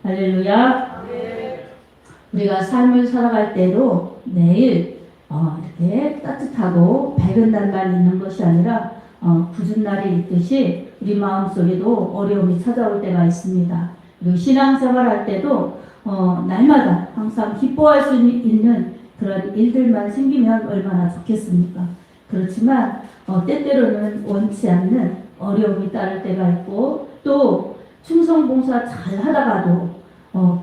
할렐루야. 우리가 삶을 살아갈 때도 매일 이렇게 따뜻하고 밝은 날만 있는 것이 아니라 굳은 날이 있듯이 우리 마음속에도 어려움이 찾아올 때가 있습니다. 그리고 신앙생활 할 때도 날마다 항상 기뻐할 수 있는 그런 일들만 생기면 얼마나 좋겠습니까? 그렇지만 때때로는 원치 않는 어려움이 따를 때가 있고, 또 충성봉사 잘 하다가도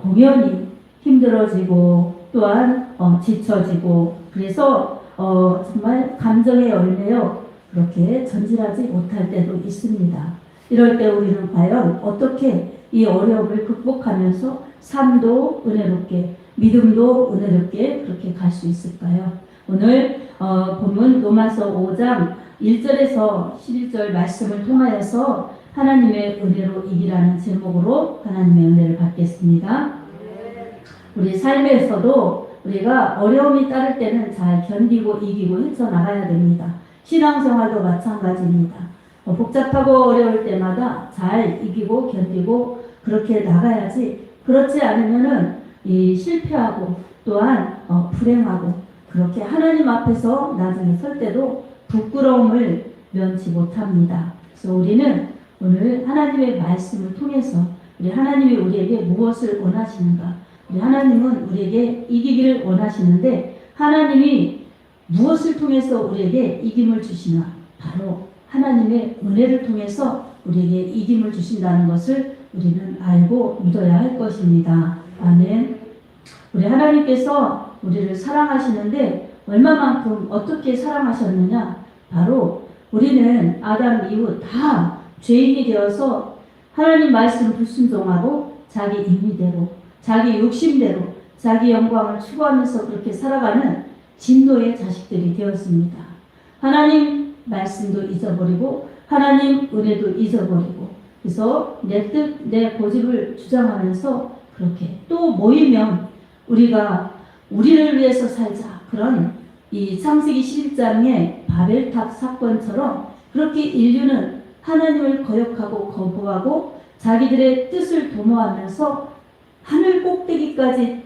공연이 힘들어지고 또한 지쳐지고, 그래서 정말 감정에 얽매여 그렇게 전진하지 못할 때도 있습니다. 이럴 때 우리는 과연 어떻게 이 어려움을 극복하면서 삶도 은혜롭게, 믿음도 은혜롭게 그렇게 갈 수 있을까요? 오늘 본문 로마서 5장 1절에서 11절 말씀을 통하여서 하나님의 은혜로 이기라는 제목으로 하나님의 은혜를 받겠습니다. 우리 삶에서도 우리가 어려움이 따를 때는 잘 견디고 이기고 헤쳐나가야 됩니다. 신앙생활도 마찬가지입니다. 복잡하고 어려울 때마다 잘 이기고 견디고 그렇게 나가야지, 그렇지 않으면은 실패하고 또한 불행하고, 그렇게 하나님 앞에서 나중에 설 때도 부끄러움을 면치 못합니다. 그래서 우리는 오늘 하나님의 말씀을 통해서 우리 하나님이 우리에게 무엇을 원하시는가, 우리 하나님은 우리에게 이기기를 원하시는데 하나님이 무엇을 통해서 우리에게 이김을 주시나, 바로 하나님의 은혜를 통해서 우리에게 이김을 주신다는 것을 우리는 알고 믿어야 할 것입니다. 아멘. 우리 하나님께서 우리를 사랑하시는데 얼마만큼 어떻게 사랑하셨느냐, 바로 우리는 아담 이후 다 죄인이 되어서 하나님 말씀 불순종하고 자기 임의대로, 자기 욕심대로, 자기 영광을 추구하면서 그렇게 살아가는 진노의 자식들이 되었습니다. 하나님 말씀도 잊어버리고 하나님 은혜도 잊어버리고, 그래서 내 뜻, 내 고집을 주장하면서 그렇게 또 모이면 우리가 우리를 위해서 살자, 그런 이 창세기 11장의 바벨탑 사건처럼 그렇게 인류는 하나님을 거역하고 거부하고 자기들의 뜻을 도모하면서 하늘 꼭대기까지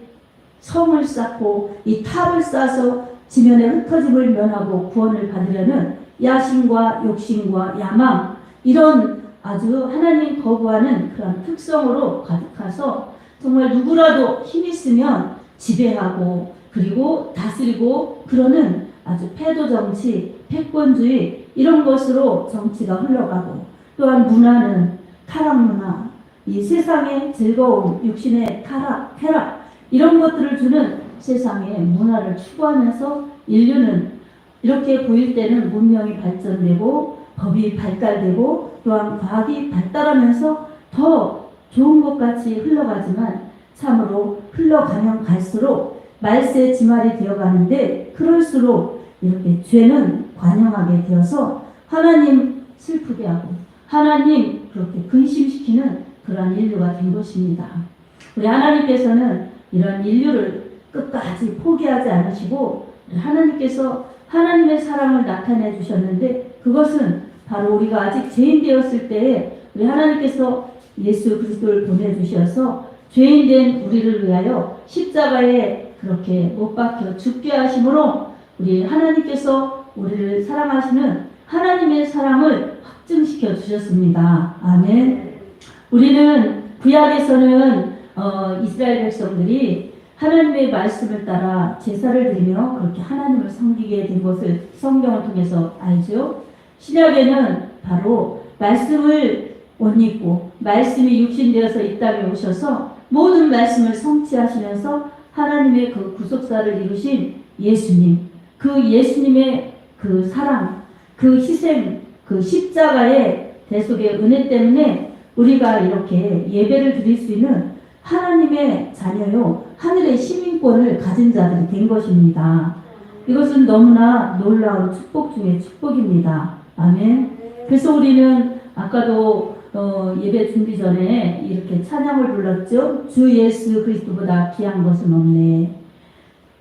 성을 쌓고 이 탑을 쌓아서 지면에 흩어짐을 면하고 구원을 받으려는 야심과 욕심과 야망, 이런 아주 하나님 거부하는 그런 특성으로 가득해서 정말 누구라도 힘 있으면 지배하고 그리고 다스리고 그러는 아주 패도 정치, 패권주의, 이런 것으로 정치가 흘러가고, 또한 문화는 타락 문화, 이 세상의 즐거움, 육신의 타락, 쾌락, 이런 것들을 주는 세상의 문화를 추구하면서 인류는 이렇게 보일 때는 문명이 발전되고 법이 발달되고 또한 과학이 발달하면서 더 좋은 것 같이 흘러가지만 참으로 흘러가면 갈수록 말세 지말이 되어가는데, 그럴수록 이렇게 죄는 관영하게 되어서 하나님 슬프게 하고 하나님 그렇게 근심시키는 그러한 인류가 된 것입니다. 우리 하나님께서는 이런 인류를 끝까지 포기하지 않으시고 하나님께서 하나님의 사랑을 나타내 주셨는데, 그것은 바로 우리가 아직 죄인 되었을 때에 우리 하나님께서 예수 그리스도를 보내주셔서 죄인 된 우리를 위하여 십자가에 그렇게 못 박혀 죽게 하심으로 우리 하나님께서 우리를 사랑하시는 하나님의 사랑을 확증시켜 주셨습니다. 아멘. 우리는 구약에서는 이스라엘 백성들이 하나님의 말씀을 따라 제사를 드리며 그렇게 하나님을 섬기게 된 것을 성경을 통해서 알죠. 신약에는 바로 말씀을 옷 입고 말씀이 육신되어서 이 땅에 오셔서 모든 말씀을 성취하시면서 하나님의 그 구속사를 이루신 예수님, 그 예수님의 그 사랑, 그 희생, 그 십자가의 대속의 은혜 때문에 우리가 이렇게 예배를 드릴 수 있는 하나님의 자녀요, 하늘의 시민권을 가진 자들이 된 것입니다. 이것은 너무나 놀라운 축복 중의 축복입니다. 아멘. 그래서 우리는 아까도 예배 준비 전에 이렇게 찬양을 불렀죠. 주 예수 그리스도보다 귀한 것은 없네.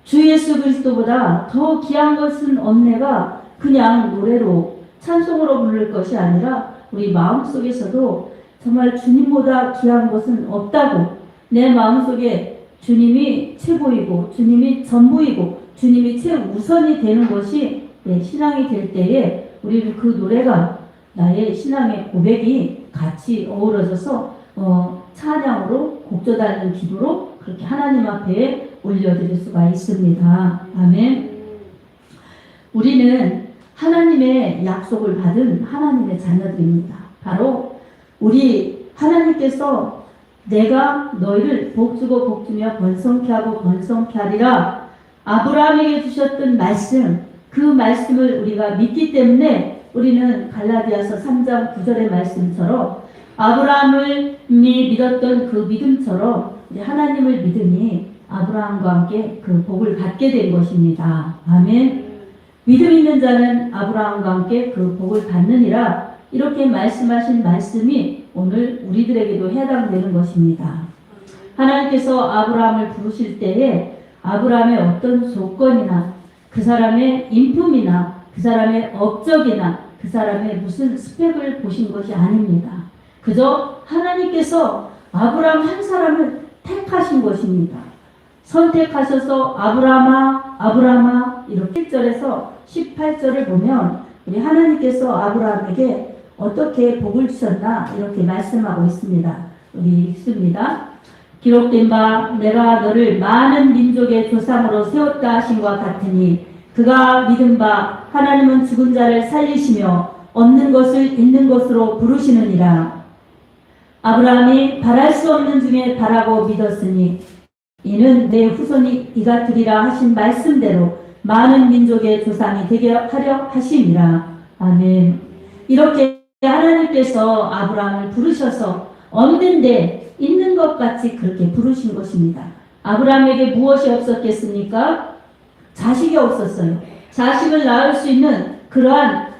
주 예수 그리스도보다 더 귀한 것은 없네가 그냥 노래로 찬송으로 부를 것이 아니라 우리 마음속에서도 정말 주님보다 귀한 것은 없다고, 내 마음속에 주님이 최고이고 주님이 전부이고 주님이 최우선이 되는 것이 내 신앙이 될 때에 우리는 그 노래가 나의 신앙의 고백이 같이 어우러져서 찬양으로 곡조 달는 기도로 그렇게 하나님 앞에 올려드릴 수가 있습니다. 아멘. 우리는 하나님의 약속을 받은 하나님의 자녀들입니다. 바로 우리 하나님께서 내가 너희를 복주고 복주며 번성케 하고 번성케 하리라 아브라함에게 주셨던 말씀, 그 말씀을 우리가 믿기 때문에 우리는 갈라디아서 3장 9절의 말씀처럼 아브라함을 믿었던 그 믿음처럼 우리 하나님을 믿으니 아브라함과 함께 그 복을 받게 된 것입니다. 아멘. 믿음 있는 자는 아브라함과 함께 그 복을 받느니라 이렇게 말씀하신 말씀이 오늘 우리들에게도 해당되는 것입니다. 하나님께서 아브라함을 부르실 때에 아브라함의 어떤 조건이나 그 사람의 인품이나 그 사람의 업적이나 그 사람의 무슨 스펙을 보신 것이 아닙니다. 그저 하나님께서 아브라함 한 사람을 택하신 것입니다. 선택하셔서 아브라함아 아브라함아 이렇게 1절에서 18절을 보면 우리 하나님께서 아브라함에게 어떻게 복을 주셨나 이렇게 말씀하고 있습니다. 우리 읽습니다. 기록된 바 내가 너를 많은 민족의 조상으로 세웠다 하신과 같으니 그가 믿은 바 하나님은 죽은 자를 살리시며 없는 것을 있는 것으로 부르시느니라. 아브라함이 바랄 수 없는 중에 바라고 믿었으니 이는 내 후손이 이가 되리라 하신 말씀대로 많은 민족의 조상이 되게 하려 하심이라. 아멘. 이렇게 하나님께서 아브라함을 부르셔서 없는데 있는 것 같이 그렇게 부르신 것입니다. 아브라함에게 무엇이 없었겠습니까? 자식이 없었어요. 자식을 낳을 수 있는 그러한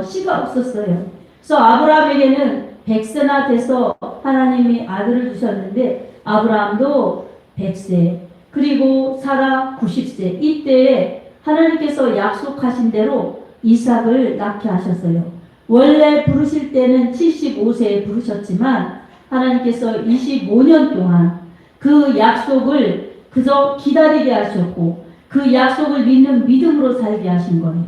씨가 없었어요. 그래서 아브라함에게는 100세나 돼서 하나님이 아들을 주셨는데 아브라함도 100세 그리고 사라 90세 이때에 하나님께서 약속하신 대로 이삭을 낳게 하셨어요. 원래 부르실 때는 75세에 부르셨지만 하나님께서 25년 동안 그 약속을 그저 기다리게 하셨고 그 약속을 믿는 믿음으로 살게 하신 거예요.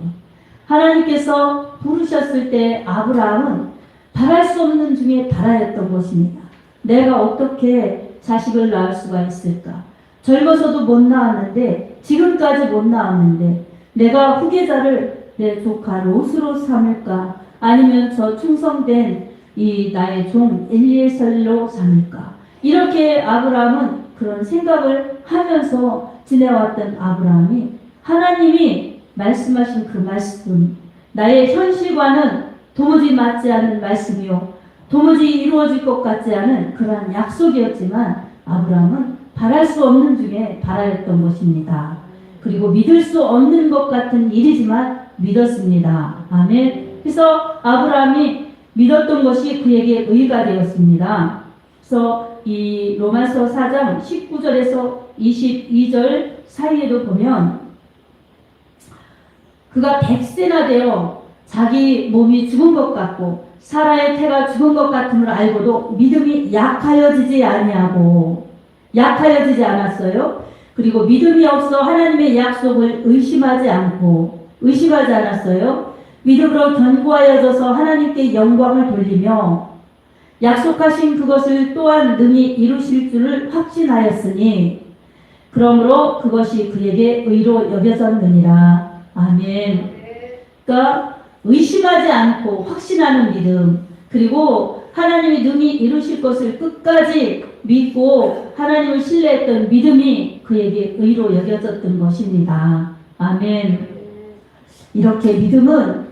하나님께서 부르셨을 때 아브라함은 바랄 수 없는 중에 바라였던 것입니다. 내가 어떻게 자식을 낳을 수가 있을까? 젊어서도 못 낳았는데 지금까지 못 낳았는데 내가 후계자를 내 조카 롯으로 삼을까? 아니면 저 충성된 이 나의 종 엘리에셀로 삼을까? 이렇게 아브라함은 그런 생각을 하면서 지내왔던 아브라함이 하나님이 말씀하신 그 말씀 나의 현실과는 도무지 맞지 않는 말씀이요 도무지 이루어질 것 같지 않은 그러한 약속이었지만 아브라함은 바랄 수 없는 중에 바라였던 것입니다. 그리고 믿을 수 없는 것 같은 일이지만 믿었습니다. 아멘. 그래서 아브라함이 믿었던 것이 그에게 의가 되었습니다. 그래서 이 로마서 4장 19절에서 22절 사이에도 보면 그가 100세나 되어 자기 몸이 죽은 것 같고 사라의 태가 죽은 것 같음을 알고도 믿음이 약하여지지 약하여지지 않았어요. 그리고 믿음이 없어 하나님의 약속을 의심하지 않았어요. 믿음으로 견고하여져서 하나님께 영광을 돌리며 약속하신 그것을 또한 능히 이루실 줄을 확신하였으니 그러므로 그것이 그에게 의로 여겨졌느니라. 아멘. 그러니까 의심하지 않고 확신하는 믿음 그리고 하나님이 능히 이루실 것을 끝까지 믿고 하나님을 신뢰했던 믿음이 그에게 의로 여겨졌던 것입니다. 아멘. 이렇게 믿음은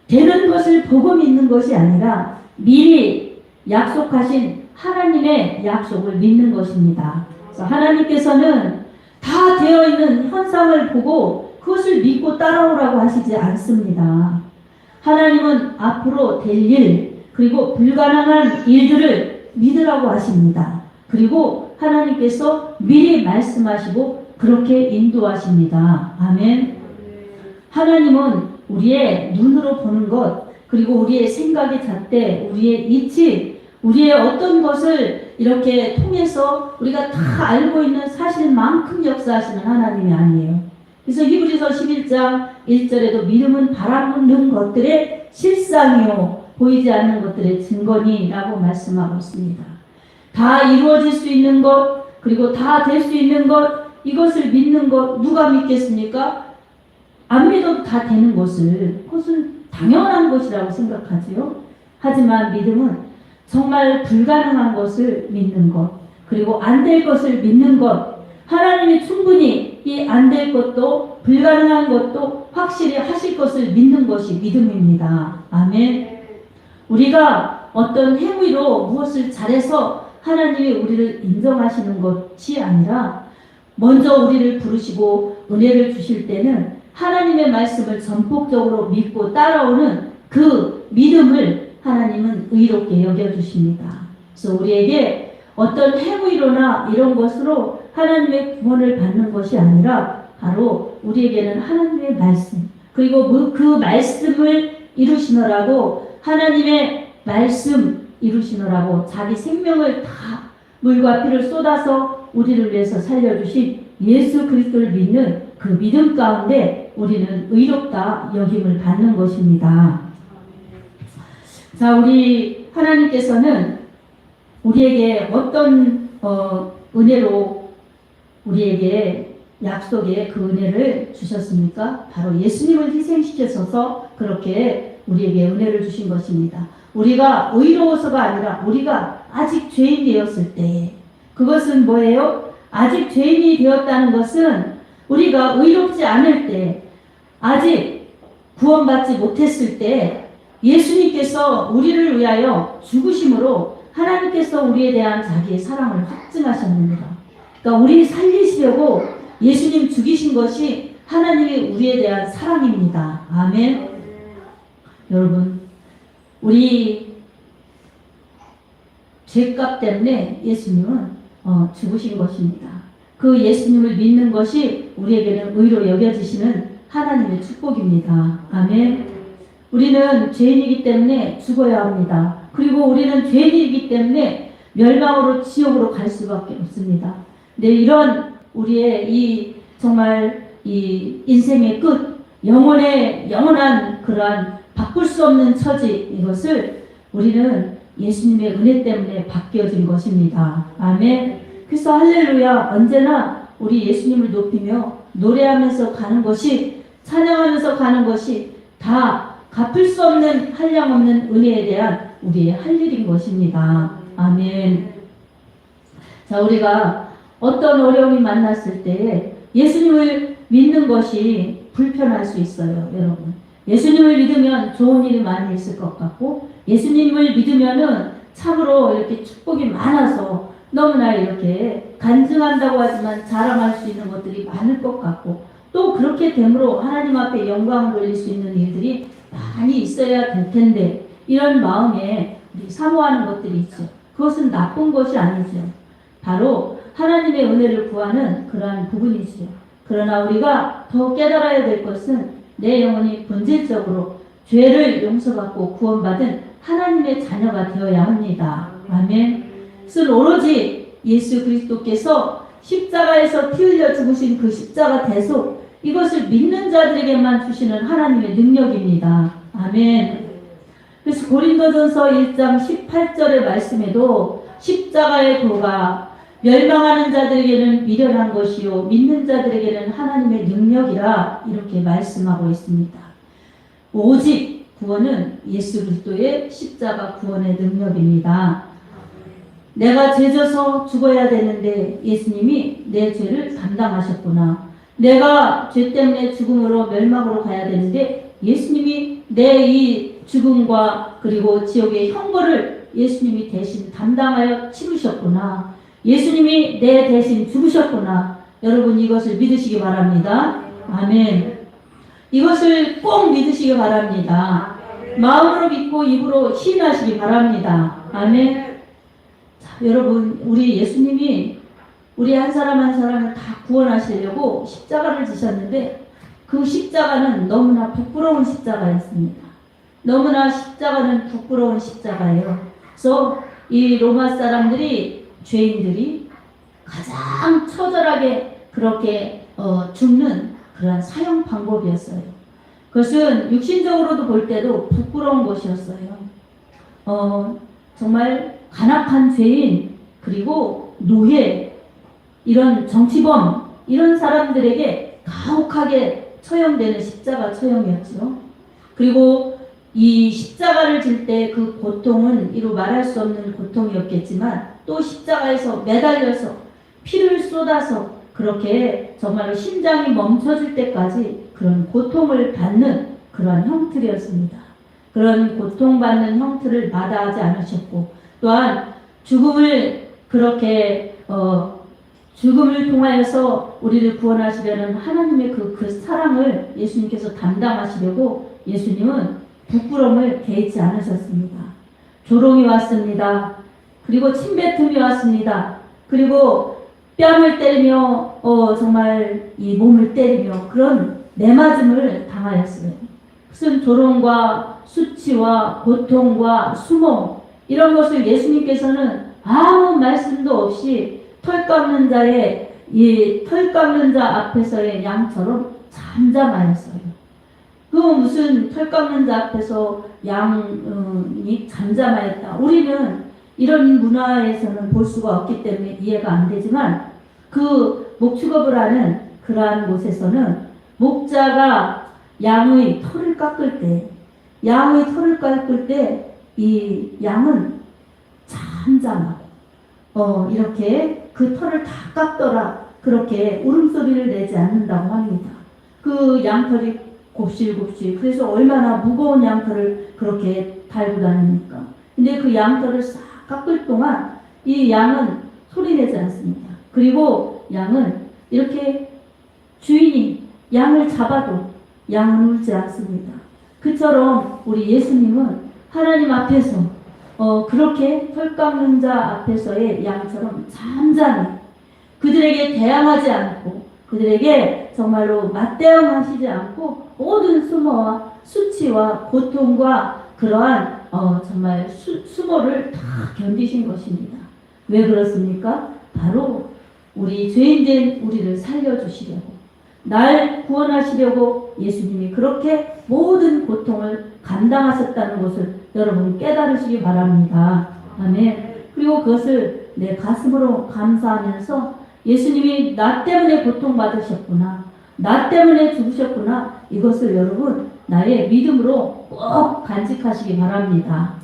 되는 것을 보고 믿는 것이 아니라 미리 약속하신 하나님의 약속을 믿는 것입니다. 그래서 하나님께서는 다 되어 있는 현상을 보고 그것을 믿고 따라오라고 하시지 않습니다. 하나님은 앞으로 될 일, 그리고 불가능한 일들을 믿으라고 하십니다. 그리고 하나님께서 미리 말씀하시고 그렇게 인도하십니다. 아멘. 하나님은 우리의 눈으로 보는 것, 그리고 우리의 생각의 잣대, 우리의 이치, 우리의 어떤 것을 이렇게 통해서 우리가 다 알고 있는 사실만큼 역사하시는 하나님이 아니에요. 그래서 히브리서 11장 1절에도 믿음은 바라보는 것들의 실상이요 보이지 않는 것들의 증거니라고 말씀하고 있습니다. 다 이루어질 수 있는 것 그리고 다 될 수 있는 것 이것을 믿는 것 누가 믿겠습니까? 안 믿어도 다 되는 것을 그것은 당연한 것이라고 생각하지요. 하지만 믿음은 정말 불가능한 것을 믿는 것 그리고 안 될 것을 믿는 것 하나님이 충분히 이 안 될 것도 불가능한 것도 확실히 하실 것을 믿는 것이 믿음입니다. 아멘. 우리가 어떤 행위로 무엇을 잘해서 하나님이 우리를 인정하시는 것이 아니라 먼저 우리를 부르시고 은혜를 주실 때는 하나님의 말씀을 전폭적으로 믿고 따라오는 그 믿음을 하나님은 의롭게 여겨주십니다. 그래서 우리에게 어떤 행위로나 이런 것으로 하나님의 구원을 받는 것이 아니라 바로 우리에게는 하나님의 말씀 그리고 그 말씀을 이루시느라고 하나님의 말씀 이루시느라고 자기 생명을 다 물과 피를 쏟아서 우리를 위해서 살려주신 예수 그리스도를 믿는 그 믿음 가운데 우리는 의롭다 여김을 받는 것입니다. 자, 우리 하나님께서는 우리에게 어떤 은혜로 우리에게 약속의 그 은혜를 주셨습니까? 바로 예수님을 희생시켜서 그렇게 우리에게 은혜를 주신 것입니다. 우리가 의로워서가 아니라 우리가 아직 죄인 되었을 때 그것은 뭐예요? 아직 죄인이 되었다는 것은 우리가 의롭지 않을 때 아직 구원받지 못했을 때 예수님께서 우리를 위하여 죽으심으로 하나님께서 우리에 대한 자기의 사랑을 확증하셨습니다. 그러니까 우리 살리시려고 예수님 죽이신 것이 하나님이 우리에 대한 사랑입니다. 아멘. 여러분 우리 죄값 때문에 예수님은 죽으신 것입니다. 그 예수님을 믿는 것이 우리에게는 의로 여겨지시는 하나님의 축복입니다. 아멘. 우리는 죄인이기 때문에 죽어야 합니다. 그리고 우리는 죄인이기 때문에 멸망으로 지옥으로 갈 수밖에 없습니다. 네, 이런 우리의 이 정말 이 인생의 끝, 영원한 그러한 바꿀 수 없는 처지 이것을 우리는 예수님의 은혜 때문에 바뀌어진 것입니다. 아멘. 그래서 할렐루야 언제나 우리 예수님을 높이며 노래하면서 가는 것이 찬양하면서 가는 것이 다 갚을 수 없는 한량없는 은혜에 대한 우리의 할 일인 것입니다. 아멘. 자, 우리가 어떤 어려움이 만났을 때 예수님을 믿는 것이 불편할 수 있어요, 여러분. 예수님을 믿으면 좋은 일이 많이 있을 것 같고 예수님을 믿으면은 참으로 이렇게 축복이 많아서 너무나 이렇게 간증한다고 하지만 자랑할 수 있는 것들이 많을 것 같고 또 그렇게 됨으로 하나님 앞에 영광을 돌릴 수 있는 일들이 많이 있어야 될 텐데 이런 마음에 우리 사모하는 것들이 있죠. 그것은 나쁜 것이 아니죠. 바로 하나님의 은혜를 구하는 그러한 부분이죠. 그러나 우리가 더 깨달아야 될 것은 내 영혼이 본질적으로 죄를 용서받고 구원받은 하나님의 자녀가 되어야 합니다. 아멘. 그것은 오로지 예수 그리스도께서 십자가에서 피 흘려 죽으신 그 십자가 대속 이것을 믿는 자들에게만 주시는 하나님의 능력입니다. 아멘. 그래서 고린도전서 1장 18절의 말씀에도 십자가의 도가 멸망하는 자들에게는 미련한 것이요 믿는 자들에게는 하나님의 능력이라 이렇게 말씀하고 있습니다. 오직 구원은 예수 그리스도의 십자가 구원의 능력입니다. 내가 죄져서 죽어야 되는데 예수님이 내 죄를 담당하셨구나. 내가 죄 때문에 죽음으로 멸망으로 가야 되는데 예수님이 내 이 죽음과 그리고 지옥의 형벌을 예수님이 대신 담당하여 치르셨구나. 예수님이 내 대신 죽으셨구나. 여러분 이것을 믿으시기 바랍니다. 아멘. 이것을 꼭 믿으시기 바랍니다. 마음으로 믿고 입으로 시인하시기 바랍니다. 아멘. 자, 여러분 우리 예수님이 우리 한 사람 한 사람을 다 구원하시려고 십자가를 지셨는데 그 십자가는 너무나 부끄러운 십자가였습니다. 너무나 십자가는 부끄러운 십자가예요. 그래서 이 로마 사람들이, 죄인들이 가장 처절하게 그렇게 죽는 그러한 사형 방법이었어요. 그것은 육신적으로도 볼 때도 부끄러운 것이었어요. 정말 간악한 죄인, 그리고 노예, 이런 정치범, 이런 사람들에게 가혹하게 처형되는 십자가 처형이었죠. 그리고 이 십자가를 질 때 그 고통은 이루 말할 수 없는 고통이었겠지만, 또 십자가에서 매달려서 피를 쏟아서 그렇게 정말로 심장이 멈춰질 때까지 그런 고통을 받는 그러한 형틀이었습니다. 그런 고통받는 형틀을 마다하지 않으셨고, 또한 죽음을 그렇게 죽음을 통하여서 우리를 구원하시려는 하나님의 그 사랑을 예수님께서 담당하시려고 예수님은 부끄러움을 개의치 않으셨습니다. 조롱이 왔습니다. 그리고 침뱉음이 왔습니다. 그리고 뺨을 때리며 정말 이 몸을 때리며 그런 내맞음을 당하였어요. 무슨 조롱과 수치와 고통과 수모, 이런 것을 예수님께서는 아무 말씀도 없이 털 깎는 자의 이 털 깎는 자 앞에서의 양처럼 잠잠하였어요. 그 무슨 털 깎는 자 앞에서 양이 잠잠하였다. 우리는 이런 문화에서는 볼 수가 없기 때문에 이해가 안 되지만, 그 목축업을 하는 그러한 곳에서는 목자가 양의 털을 깎을 때 이 양은 잠잠하고 이렇게 그 털을 다 깎더라 그렇게 울음소리를 내지 않는다고 합니다. 그 양털이 곱실곱실, 그래서 얼마나 무거운 양털을 그렇게 달고 다닙니까? 근데 그 양털을 싹 깎을 동안 이 양은 소리내지 않습니다. 그리고 양은 이렇게 주인이 양을 잡아도 양은 울지 않습니다. 그처럼 우리 예수님은 하나님 앞에서 그렇게 털 깎는 자 앞에서의 양처럼 잠잠히 그들에게 대항하지 않고, 그들에게 정말로 맞대응하시지 않고 모든 수모와 수치와 고통과 그러한 정말 수모를 다 견디신 것입니다. 왜 그렇습니까? 바로 우리 죄인된 우리를 살려주시려고, 날 구원하시려고 예수님이 그렇게 모든 고통을 감당하셨다는 것을 여러분 깨달으시기 바랍니다. 아멘. 그리고 그것을 내 가슴으로 감사하면서 예수님이 나 때문에 고통받으셨구나, 나 때문에 죽으셨구나, 이것을 여러분 나의 믿음으로 꼭 간직하시기 바랍니다.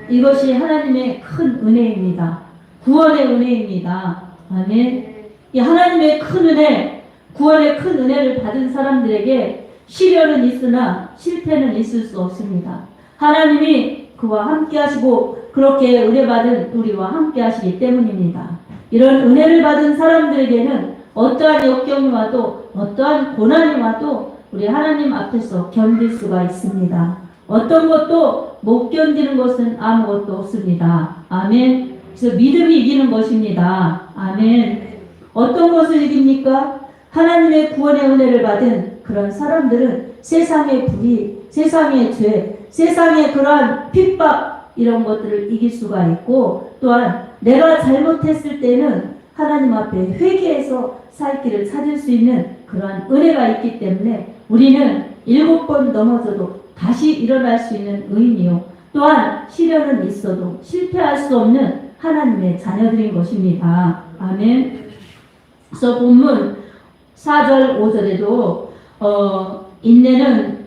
이것이 하나님의 큰 은혜입니다. 구원의 은혜입니다. 아멘. 이 하나님의 큰 은혜, 구원의 큰 은혜를 받은 사람들에게 시련은 있으나 실패는 있을 수 없습니다. 하나님이 그와 함께 하시고 그렇게 은혜 받은 우리와 함께 하시기 때문입니다. 이런 은혜를 받은 사람들에게는 어떠한 역경이 와도, 어떠한 고난이 와도 우리 하나님 앞에서 견딜 수가 있습니다. 어떤 것도 못 견디는 것은 아무것도 없습니다. 아멘. 그래서 믿음이 이기는 것입니다. 아멘. 어떤 것을 이깁니까? 하나님의 구원의 은혜를 받은 그런 사람들은 세상의 불의, 세상의 죄, 세상의 그러한 핍박, 이런 것들을 이길 수가 있고, 또한 내가 잘못했을 때는 하나님 앞에 회개해서 살 길을 찾을 수 있는 그러한 은혜가 있기 때문에 우리는 7번 넘어져도 다시 일어날 수 있는 의인이요, 또한 시련은 있어도 실패할 수 없는 하나님의 자녀들인 것입니다. 아멘. 그래서 본문 4절 5절에도 인내는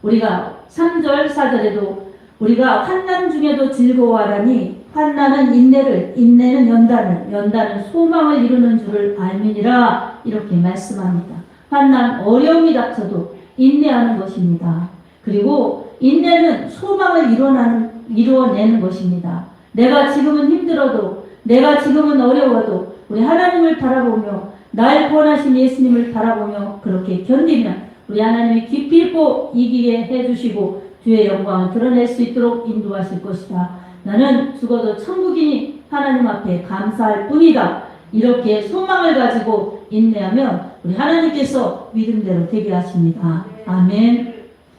우리가 3절 4절에도 우리가 환난 중에도 즐거워하라니 환난은 인내를, 인내는 연단을, 연단은 소망을 이루는 줄을 알미니라, 이렇게 말씀합니다. 환난, 어려움이 닥쳐도 인내하는 것입니다. 그리고 인내는 소망을 이루어내는 것입니다. 내가 지금은 힘들어도, 내가 지금은 어려워도 우리 하나님을 바라보며 날 구원하신 예수님을 바라보며 그렇게 견디면 우리 하나님이 깊이 있고 이기게 해주시고 주의 영광을 드러낼 수 있도록 인도하실 것이다. 나는 죽어도 천국이니 하나님 앞에 감사할 뿐이다. 이렇게 소망을 가지고 인내하면 우리 하나님께서 믿음대로 되게 하십니다. 아멘.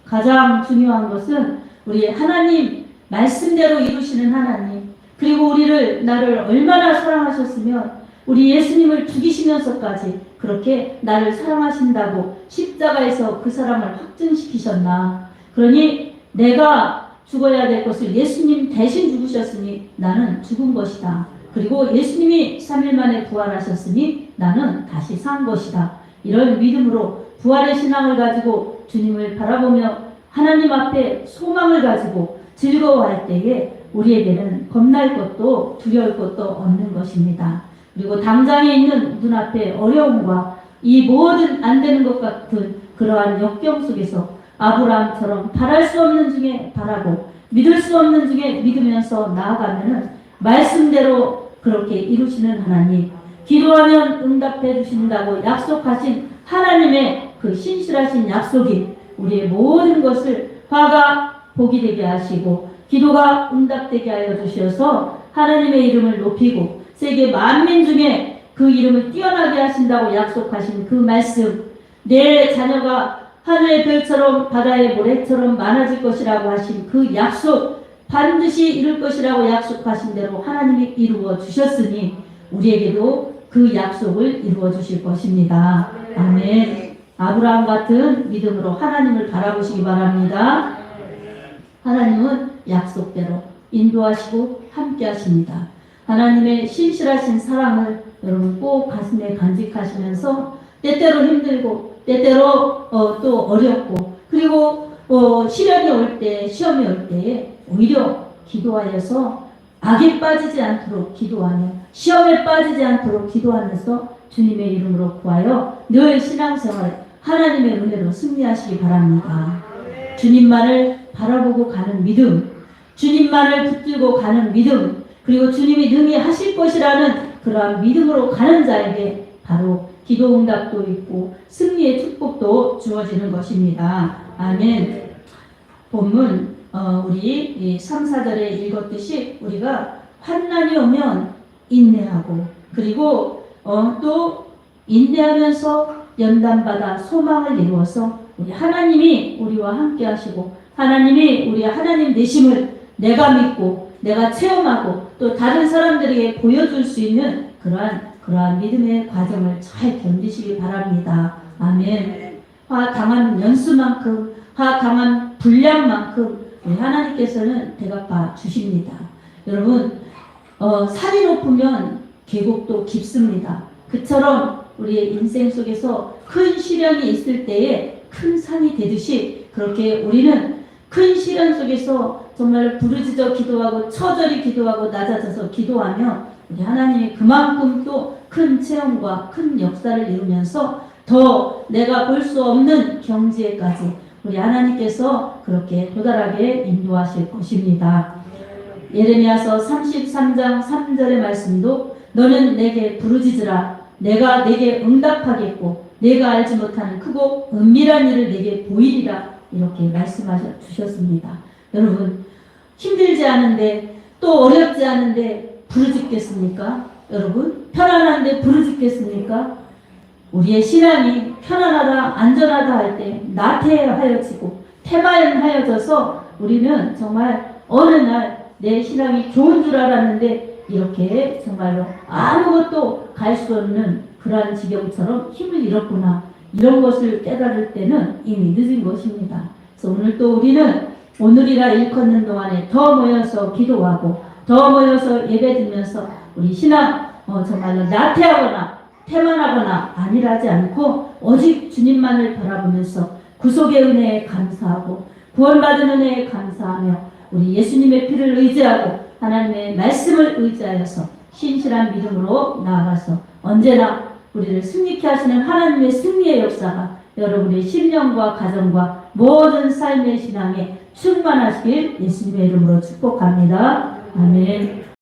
가장 중요한 것은 우리 하나님 말씀대로 이루시는 하나님, 그리고 나를 얼마나 사랑하셨으면 우리 예수님을 죽이시면서까지 그렇게 나를 사랑하신다고 십자가에서 그 사랑을 확증시키셨나. 그러니 내가 죽어야 될 것을 예수님 대신 죽으셨으니 나는 죽은 것이다. 그리고 예수님이 3일 만에 부활하셨으니 나는 다시 산 것이다. 이런 믿음으로 부활의 신앙을 가지고 주님을 바라보며 하나님 앞에 소망을 가지고 즐거워할 때에 우리에게는 겁날 것도 두려울 것도 없는 것입니다. 그리고 당장에 있는 눈앞의 어려움과 이 모든 안 되는 것 같은 그러한 역경 속에서 아브라함처럼 바랄 수 없는 중에 바라고 믿을 수 없는 중에 믿으면서 나아가면은 말씀대로 그렇게 이루시는 하나님, 기도하면 응답해 주신다고 약속하신 하나님의 그 신실하신 약속이 우리의 모든 것을 화가 복이 되게 하시고 기도가 응답되게 하여 주셔서 하나님의 이름을 높이고 세계 만민 중에 그 이름을 뛰어나게 하신다고 약속하신 그 말씀, 내 자녀가 하늘의 별처럼 바다의 모래처럼 많아질 것이라고 하신 그 약속, 반드시 이룰 것이라고 약속하신 대로 하나님이 이루어 주셨으니 우리에게도 그 약속을 이루어 주실 것입니다. 아멘. 아브라함 같은 믿음으로 하나님을 바라보시기 바랍니다. 하나님은 약속대로 인도하시고 함께 하십니다. 하나님의 신실하신 사랑을 여러분 꼭 가슴에 간직하시면서 때때로 힘들고 때때로 또 어렵고 그리고 시련이 올 때, 시험이 올 때에 오히려 기도하여서 악에 빠지지 않도록 기도하며 시험에 빠지지 않도록 기도하면서 주님의 이름으로 구하여 늘 신앙생활 하나님의 은혜로 승리하시기 바랍니다. 주님만을 바라보고 가는 믿음, 주님만을 붙들고 가는 믿음, 그리고 주님이 능히 하실 것이라는 그러한 믿음으로 가는 자에게 바로 기도 응답도 있고 승리의 축복도 주어지는 것입니다. 아멘. 본문 우리 3, 4절에 읽었듯이 우리가 환난이 오면 인내하고 그리고 또 인내하면서 연단받아 소망을 이루어서 우리 하나님이 우리와 함께 하시고 하나님이 우리 하나님 되심을 내가 믿고 내가 체험하고 또 다른 사람들에게 보여줄 수 있는 그러한 믿음의 과정을 잘 견디시기 바랍니다. 아멘. 화 강한 연수만큼 화 강한 분량만큼 우리 하나님께서는 대갚아 주십니다. 여러분 산이 높으면 계곡도 깊습니다. 그처럼 우리의 인생 속에서 큰 시련이 있을 때에 큰 산이 되듯이 그렇게 우리는 큰 시련 속에서 정말 부르짖어 기도하고 처절히 기도하고 낮아져서 기도하며 우리 하나님이 그만큼 또 큰 체험과 큰 역사를 이루면서 더 내가 볼 수 없는 경지에까지 우리 하나님께서 그렇게 도달하게 인도하실 것입니다. 예레미야서 33장 3절의 말씀도 너는 내게 부르짖으라 내가 내게 응답하겠고 내가 알지 못하는 크고 은밀한 일을 내게 보이리라 이렇게 말씀하셔 주셨습니다. 여러분 힘들지 않은데 또 어렵지 않은데 부르짖겠습니까? 여러분 편안한데 부르짖겠습니까? 우리의 신앙이 편안하다 안전하다 할 때 나태하여지고 태만하여져서 우리는 정말 어느 날 내 신앙이 좋은 줄 알았는데 이렇게 정말로 아무것도 갈 수 없는 그러한 지경처럼 힘을 잃었구나 이런 것을 깨달을 때는 이미 늦은 것입니다. 그래서 오늘 또 우리는 오늘이라 일컫는 동안에 더 모여서 기도하고 더 모여서 예배드리면서 우리 신앙 정말로 나태하거나 태만하거나 안일하지 않고 오직 주님만을 바라보면서 구속의 은혜에 감사하고 구원받은 은혜에 감사하며 우리 예수님의 피를 의지하고 하나님의 말씀을 의지하여서 신실한 믿음으로 나아가서 언제나 우리를 승리케 하시는 하나님의 승리의 역사가 여러분의 심령과 가정과 모든 삶의 신앙에 충만하시길 예수님의 이름으로 축복합니다. 아멘.